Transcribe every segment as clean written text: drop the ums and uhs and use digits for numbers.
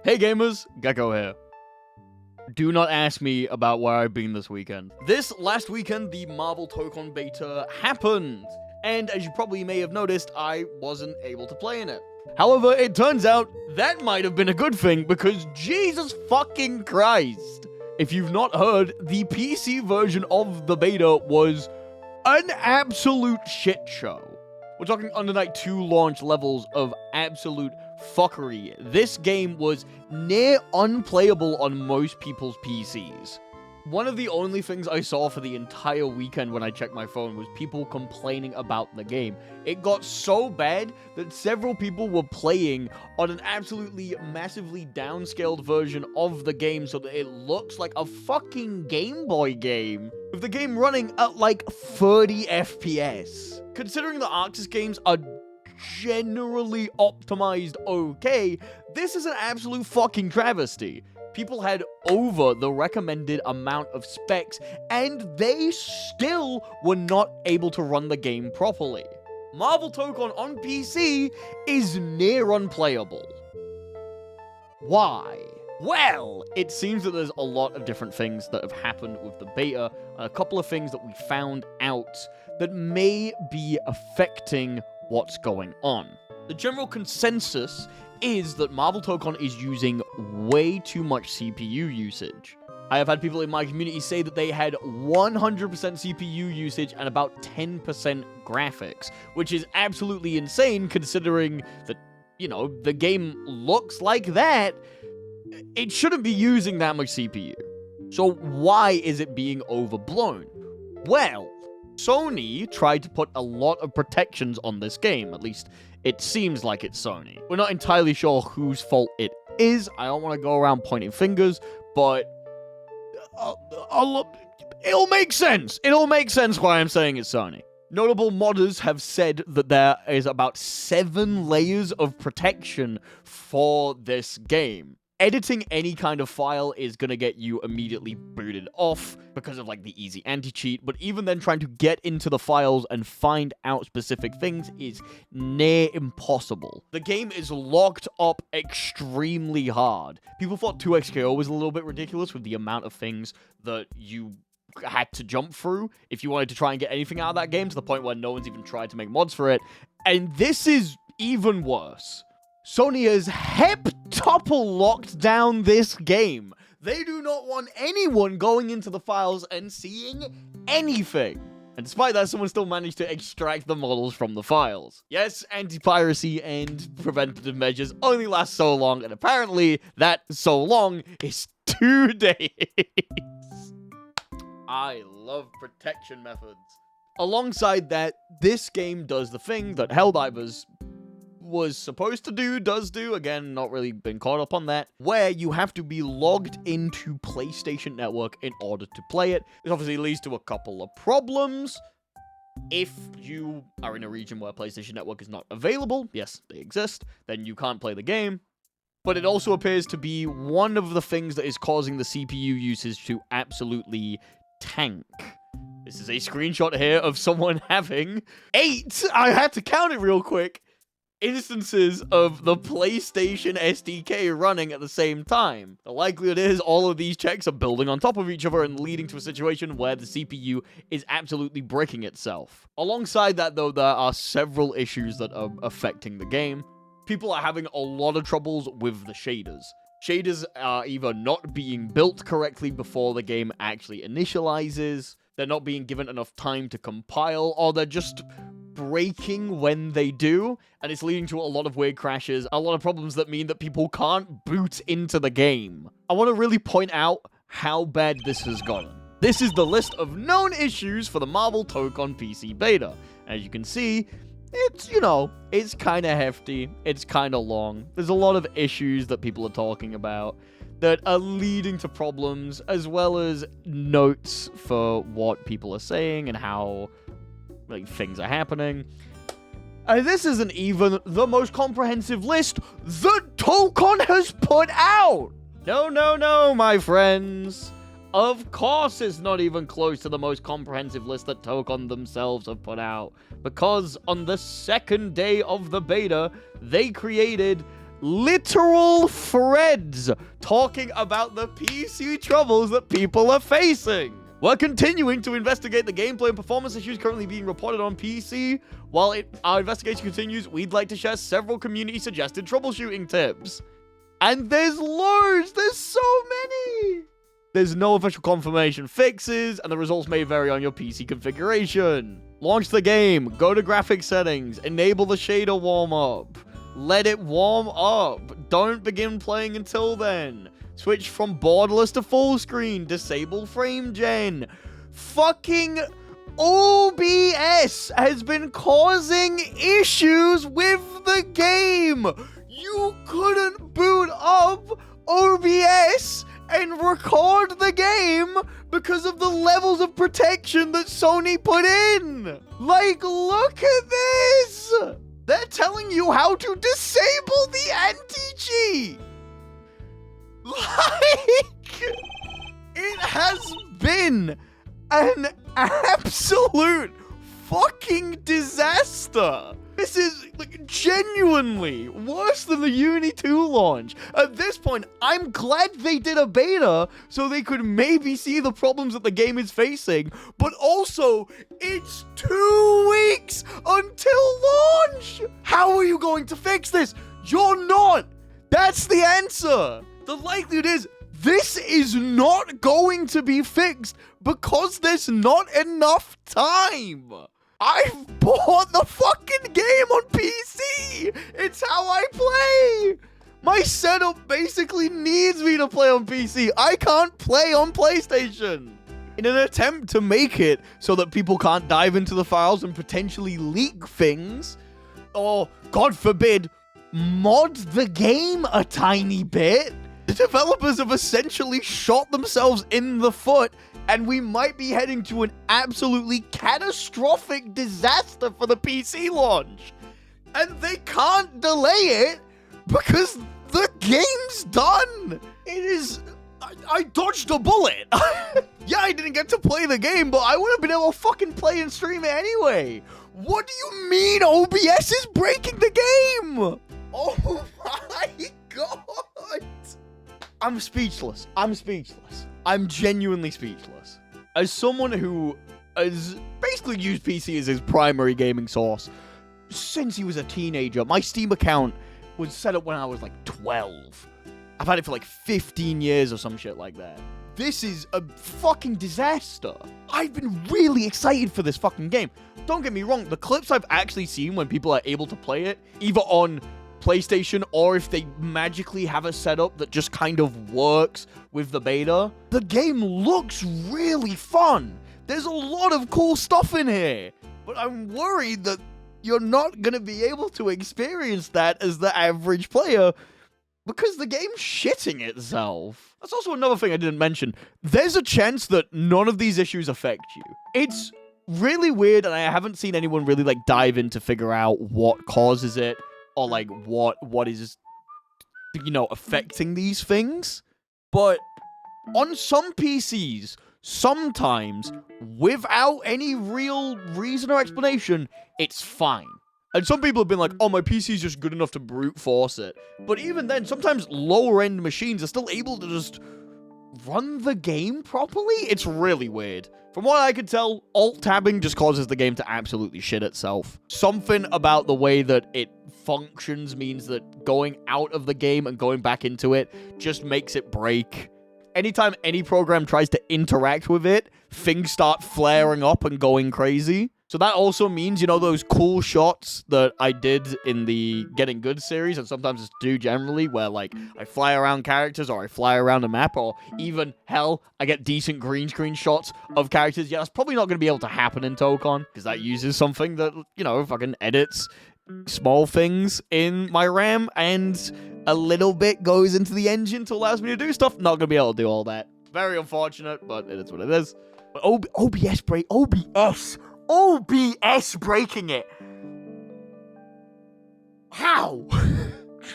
Hey gamers, Gecko here. Do not ask me about where I've been this weekend. This last weekend, the Marvel Tokon beta happened, and as you probably may have noticed, I wasn't able to play in it. However, it turns out that might have been a good thing, because Jesus fucking Christ! If you've not heard, the PC version of the beta was an absolute shit show. We're talking Under Night 2 launch levels of absolute fuckery. This game was near unplayable on most people's PCs. One of the only things I saw for the entire weekend when I checked my phone was people complaining about the game. It got so bad that several people were playing on an absolutely massively downscaled version of the game so that it looks like a fucking Game Boy game, with the game running at like 30 FPS. Considering the Arxis games are generally optimized okay, this is an absolute fucking travesty. People had over the recommended amount of specs, and they still were not able to run the game properly. Marvel Tokon on PC is near unplayable. Why? Well, it seems that there's a lot of different things that have happened with the beta, and a couple of things that we found out that may be affecting what's going on. The general consensus is that Marvel Tokon is using way too much CPU usage. I have had people in my community say that they had 100% CPU usage and about 10% graphics, which is absolutely insane considering that, you know, the game looks like that. It shouldn't be using that much CPU. So why is it being overblown? Well, Sony tried to put a lot of protections on this game, at least it seems like it's Sony. We're not entirely sure whose fault it is. I don't want to go around pointing fingers, but it'll make sense. It'll make sense why I'm saying it's Sony. Notable modders have said that there is about 7 layers of protection for this game. Editing any kind of file is going to get you immediately booted off because of like the easy anti-cheat, but even then trying to get into the files and find out specific things is near impossible. The game is locked up extremely hard. People thought 2xKO was a little bit ridiculous with the amount of things that you had to jump through if you wanted to try and get anything out of that game, to the point where no one's even tried to make mods for it. And this is even worse. Sony has heptopple locked down this game. They do not want anyone going into the files and seeing anything. And despite that, someone still managed to extract the models from the files. Yes, anti-piracy and preventative measures only last so long, and apparently that so long is 2 days. I love protection methods. Alongside that, this game does the thing that Helldivers was supposed to do, does do, again, not really been caught up on that, where you have to be logged into PlayStation Network in order to play it. This obviously leads to a couple of problems. If you are in a region where PlayStation Network is not available, yes, they exist, then you can't play the game. But it also appears to be one of the things that is causing the CPU usage to absolutely tank. This is a screenshot here of someone having 8, I had to count it real quick, instances of the PlayStation SDK running at the same time. The likelihood is all of these checks are building on top of each other and leading to a situation where the CPU is absolutely bricking itself. Alongside that, though, there are several issues that are affecting the game. People are having a lot of troubles with the shaders. Shaders are either not being built correctly before the game actually initializes, they're not being given enough time to compile, or they're just breaking when they do, and it's leading to a lot of weird crashes, a lot of problems that mean that people can't boot into the game. I want to really point out how bad this has gotten. This is the list of known issues for the Marvel Tokon PC beta. As you can see, it's, you know, it's kind of hefty, it's kind of long. There's a lot of issues that people are talking about that are leading to problems, as well as notes for what people are saying and how like things are happening. And this isn't even the most comprehensive list that Tokon has put out! No, my friends. Of course it's not even close to the most comprehensive list that Tokon themselves have put out, because on the second day of the beta, they created literal threads talking about the PC troubles that people are facing. We're continuing to investigate the gameplay and performance issues currently being reported on PC. While our investigation continues, we'd like to share several community-suggested troubleshooting tips. And there's loads! There's so many! There's no official confirmation fixes, and the results may vary on your PC configuration. Launch the game, go to graphics settings, enable the shader warm-up. Let it warm up. Don't begin playing until then. Switch from borderless to full screen. Disable frame gen. Fucking OBS has been causing issues with the game. You couldn't boot up OBS and record the game because of the levels of protection that Sony put in. Like, look at this. They're telling you how to disable the anti-cheat. Like, it has been an absolute fucking disaster. This is, like, genuinely worse than the Uni 2 launch. At this point, I'm glad they did a beta so they could maybe see the problems that the game is facing. But also, it's 2 weeks until launch. How are you going to fix this? You're not. That's the answer. The likelihood is this is not going to be fixed because there's not enough time. I've bought the fucking game on PC. It's how I play. My setup basically needs me to play on PC. I can't play on PlayStation. In an attempt to make it so that people can't dive into the files and potentially leak things, or, God forbid, mod the game a tiny bit, the developers have essentially shot themselves in the foot, and we might be heading to an absolutely catastrophic disaster for the PC launch. And they can't delay it because the game's done. It is... I dodged a bullet. Yeah, I didn't get to play the game, but I would have been able to fucking play and stream it anyway. What do you mean OBS is breaking the game? Oh my God. I'm speechless. I'm genuinely speechless. As someone who has basically used PC as his primary gaming source since he was a teenager, my Steam account was set up when I was like 12. I've had it for like 15 years or some shit like that. This is a fucking disaster. I've been really excited for this fucking game. Don't get me wrong, the clips I've actually seen when people are able to play it, either on PlayStation or if they magically have a setup that just kind of works with the beta, the game looks really fun. There's a lot of cool stuff in here, but I'm worried that you're not going to be able to experience that as the average player because the game's shitting itself. That's also another thing I didn't mention. There's a chance that none of these issues affect you. It's really weird, and I haven't seen anyone really like dive in to figure out what causes it or like what is, you know, affecting these things. But on some PCs, sometimes, without any real reason or explanation, it's fine. And some people have been like, oh, my PC's just good enough to brute force it. But even then, sometimes lower-end machines are still able to just run the game properly? It's really weird. From what I could tell, alt-tabbing just causes the game to absolutely shit itself. Something about the way that it functions means that going out of the game and going back into it just makes it break. Anytime any program tries to interact with it, things start flaring up and going crazy. So that also means, you know, those cool shots that I did in the Getting Good series, and sometimes just do generally, where, like, I fly around characters, or I fly around a map, or even, hell, I get decent green screen shots of characters. Yeah, that's probably not going to be able to happen in Tokon, because that uses something that, you know, fucking edits small things in my RAM, and a little bit goes into the engine to allow me to do stuff. Not going to be able to do all that. Very unfortunate, but it is what it is. But OBS breaking it. How?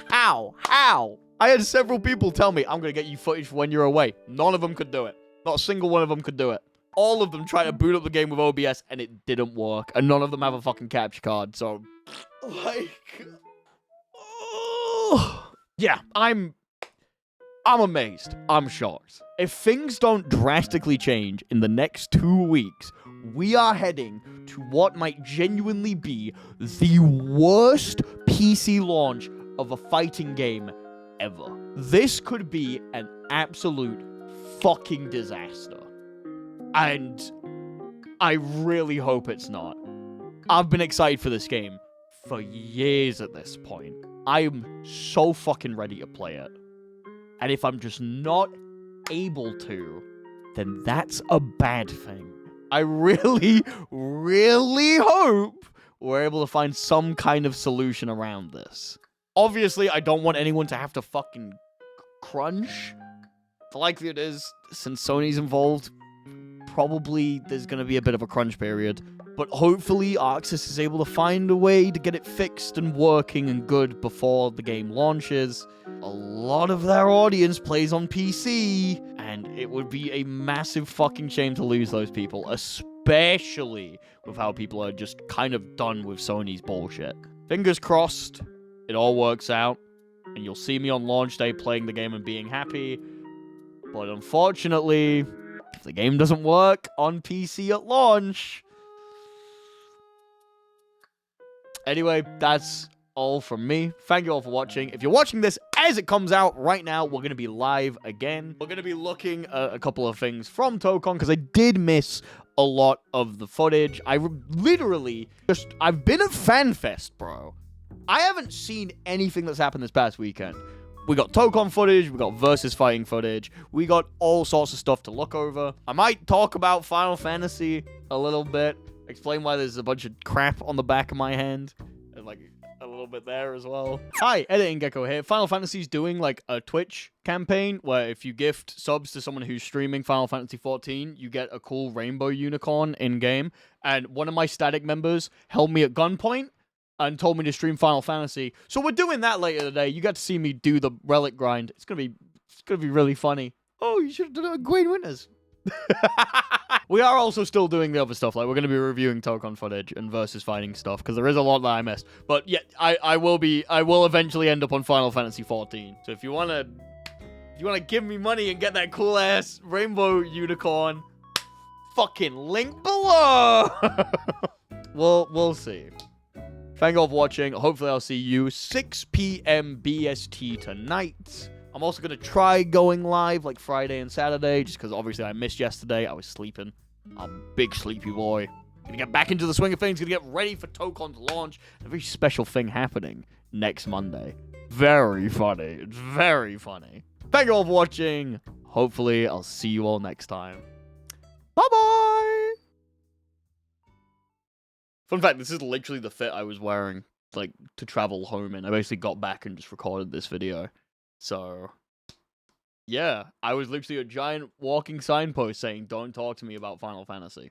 How? I had several people tell me, I'm going to get you footage for when you're away. None of them could do it. Not a single one of them could do it. All of them tried to boot up the game with OBS, and it didn't work. And none of them have a fucking capture card, so... Like... Oh, Yeah, I'm amazed. I'm shocked. If things don't drastically change in the next 2 weeks, we are heading to what might genuinely be the worst PC launch of a fighting game ever. This could be an absolute fucking disaster. And I really hope it's not. I've been excited for this game for years at this point. I'm so fucking ready to play it. And if I'm just not able to, then that's a bad thing. I really, really hope we're able to find some kind of solution around this. Obviously, I don't want anyone to have to fucking crunch. The likelihood is, since Sony's involved, probably there's going to be a bit of a crunch period. But hopefully, Arxis is able to find a way to get it fixed and working and good before the game launches. A lot of their audience plays on PC, and it would be a massive fucking shame to lose those people, especially with how people are just kind of done with Sony's bullshit. Fingers crossed, it all works out, and you'll see me on launch day playing the game and being happy. But unfortunately, if the game doesn't work on PC at launch... Anyway, that's all from me. Thank you all for watching. If you're watching this as it comes out right now, we're going to be live again. We're going to be looking at a couple of things from Tokon, because I did miss a lot of the footage. I've been at FanFest, bro. I haven't seen anything that's happened this past weekend. We got Tokon footage, we got versus fighting footage, we got all sorts of stuff to look over. I might talk about Final Fantasy a little bit. Explain why there's a bunch of crap on the back of my hand. And, like, a little bit there as well. Hi, Editing Gecko here. Final Fantasy's doing, like, a Twitch campaign where if you gift subs to someone who's streaming Final Fantasy 14, you get a cool rainbow unicorn in-game. And one of my static members held me at gunpoint and told me to stream Final Fantasy. So we're doing that later today. You got to see me do the relic grind. It's gonna be really funny. Oh, you should have done it with Gwen Winters. We are also still doing the other stuff. Like, we're going to be reviewing Tokon footage and versus fighting stuff, because there is a lot that I missed. But yeah, I will eventually end up on Final Fantasy 14. So if you want to give me money and get that cool ass rainbow unicorn, fucking link below. We'll see. Thank you all for watching. Hopefully I'll see you 6 p.m. BST tonight. I'm also going to try going live like Friday and Saturday, just because obviously I missed yesterday. I was sleeping. I'm a big sleepy boy. Gonna get back into the swing of things. Gonna get ready for Tokon's launch. A very special thing happening next Monday. Very funny. It's very funny. Thank you all for watching. Hopefully I'll see you all next time. Bye-bye! Fun fact, this is literally the fit I was wearing, like, to travel home in. I basically got back and just recorded this video. So, yeah, I was literally a giant walking signpost saying, don't talk to me about Final Fantasy.